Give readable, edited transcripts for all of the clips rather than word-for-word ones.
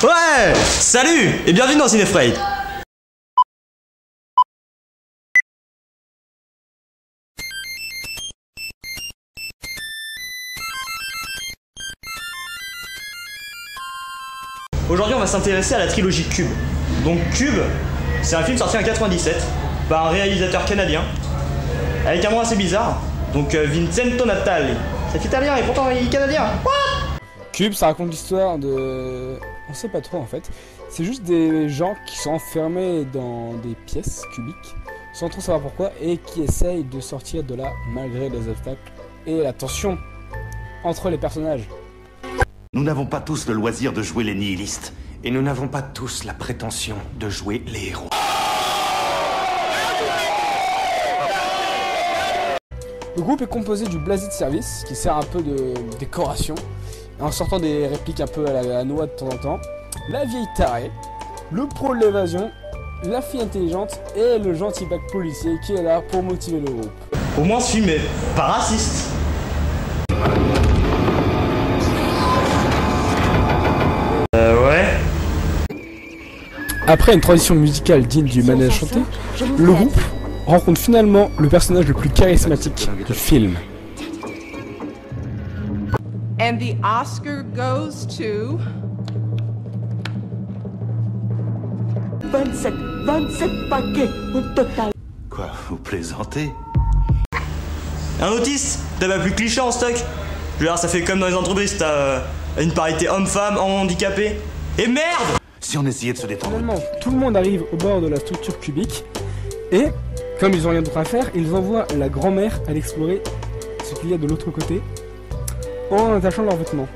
Ouais, salut et bienvenue dans Cinefray. Aujourd'hui, on va s'intéresser à la trilogie Cube. Donc Cube, c'est un film sorti en 97 par un réalisateur canadien avec un nom assez bizarre. Donc Vincenzo Natali. C'est italien et pourtant il est canadien. What? Cube, ça raconte l'histoire de... On sait pas trop en fait. C'est juste des gens qui sont enfermés dans des pièces cubiques, sans trop savoir pourquoi, et qui essayent de sortir de là malgré les obstacles et la tension entre les personnages. Nous n'avons pas tous le loisir de jouer les nihilistes. Et nous n'avons pas tous la prétention de jouer les héros. Le groupe est composé du blasé de service, qui sert un peu de décoration, en sortant des répliques un peu à la noix de temps en temps, la vieille tarée, le pro de l'évasion, la fille intelligente et le gentil bac policier qui est là pour motiver le groupe. Au moins ce film est pas raciste. Ouais. Après une transition musicale digne du manège chanté, le groupe rencontre finalement le personnage le plus charismatique du film. And the Oscar goes to... 27 paquets au total. Quoi, vous plaisantez? Un autiste, t'as pas plus cliché en stock. Je veux dire, ça fait comme dans les entreprises, t'as une parité homme-femme, handicapé. Et merde! Si on essayait de se détendre... Finalement, tout le monde arrive au bord de la structure cubique et, comme ils ont rien d'autre à faire, ils envoient la grand-mère aller explorer ce qu'il y a de l'autre côté en attachant leurs vêtements.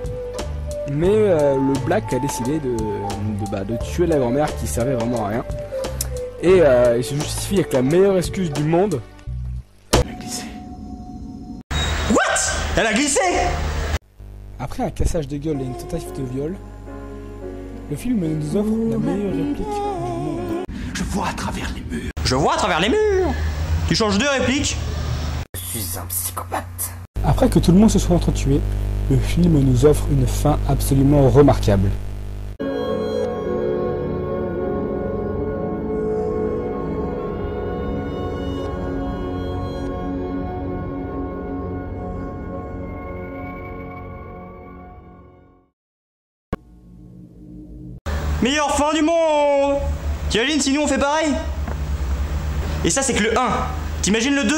Mais le Black a décidé de tuer la grand-mère qui servait vraiment à rien. Et il se justifie avec la meilleure excuse du monde. Elle a glissé. What? Elle a glissé? Après un cassage de gueule et une tentative de viol, le film nous offre la meilleure réplique du monde. Je vois à travers les murs. Je vois à travers les murs. Tu changes de réplique? Je suis un psychopathe. Après que tout le monde se soit entretué, le film nous offre une fin absolument remarquable. Meilleure fin du monde! T'imagines si nous on fait pareil? Et ça c'est que le 1. T'imagines le 2?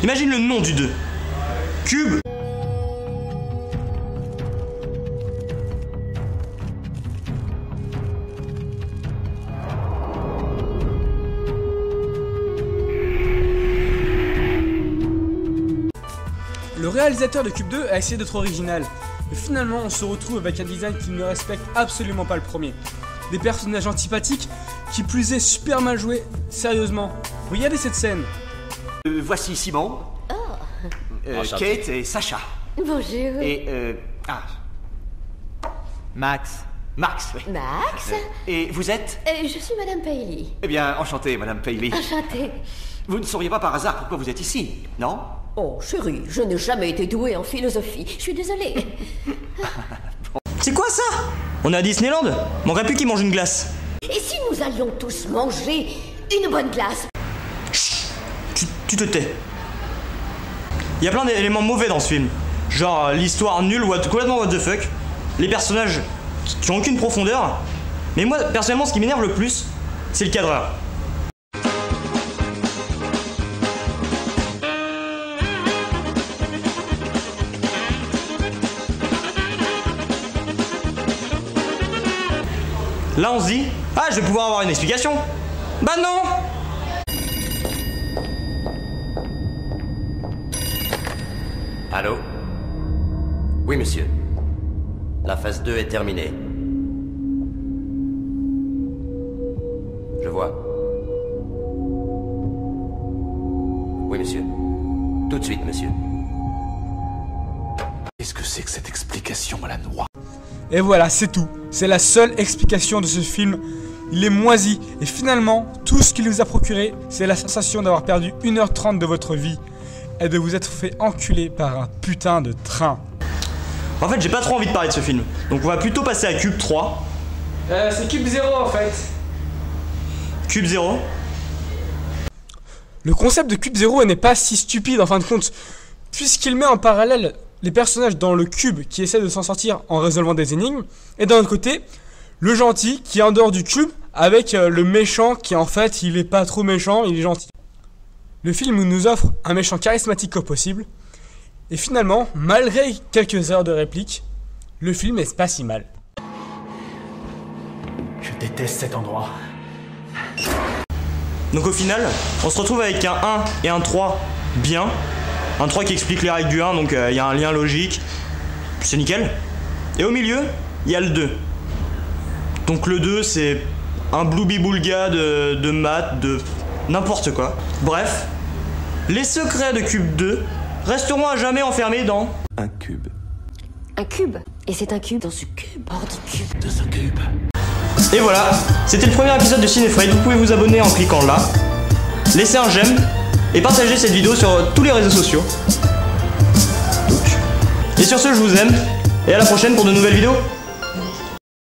Imagine le nom du 2. Cube. Le réalisateur de Cube 2 a essayé d'être original, mais finalement on se retrouve avec un design qui ne respecte absolument pas le premier. Des personnages antipathiques, qui plus est super mal joués, sérieusement. Regardez cette scène. Voici Simon, Kate et Sacha. Bonjour. Et Max, oui. Max Et vous êtes? Je suis Madame Paley. Eh bien, enchanté, Madame Paley. Enchantée. Vous ne sauriez pas par hasard pourquoi vous êtes ici, non? Oh, chérie, je n'ai jamais été douée en philosophie. Je suis désolée. C'est quoi ça? On est à Disneyland? Manquerait plus qu'il mange une glace. Et si nous allions tous manger une bonne glace? Chut, tu te tais. Il y a plein d'éléments mauvais dans ce film. Genre l'histoire nulle, complètement what the fuck. Les personnages qui ont aucune profondeur. Mais moi, personnellement, ce qui m'énerve le plus, c'est le cadreur. Là on se dit, ah je vais pouvoir avoir une explication. Bah non. Allô? Oui, monsieur. La phase 2 est terminée. Je vois. Oui, monsieur. Tout de suite, monsieur. Qu'est-ce que c'est que cette explication à la noix? Et voilà, c'est tout. C'est la seule explication de ce film. Il est moisi. Et finalement, tout ce qu'il vous a procuré, c'est la sensation d'avoir perdu 1h30 de votre vie. Et de vous être fait enculer par un putain de train. En fait, j'ai pas trop envie de parler de ce film. Donc on va plutôt passer à Cube 3. C'est Cube 0 en fait. Cube 0. Le concept de Cube 0 n'est pas si stupide en fin de compte, puisqu'il met en parallèle les personnages dans le cube qui essaient de s'en sortir en résolvant des énigmes, et d'un autre côté, le gentil qui est en dehors du cube avec le méchant qui en fait il est pas trop méchant, il est gentil. Le film nous offre un méchant charismatique au possible, et finalement, malgré quelques heures de réplique, le film est pas si mal. Je déteste cet endroit. Donc au final, on se retrouve avec un 1 et un 3 bien. Un 3 qui explique les règles du 1, donc il y a un lien logique. C'est nickel. Et au milieu, il y a le 2. Donc le 2, c'est un bloubi-boulga de maths, de n'importe quoi. Bref, les secrets de Cube 2 resteront à jamais enfermés dans... Un cube. Un cube. Et c'est un cube dans ce cube. Hors du cube. De ce cube. Et voilà, c'était le premier épisode de Cinéfred. Vous pouvez vous abonner en cliquant là, laisser un j'aime et partager cette vidéo sur tous les réseaux sociaux. Et sur ce, je vous aime et à la prochaine pour de nouvelles vidéos.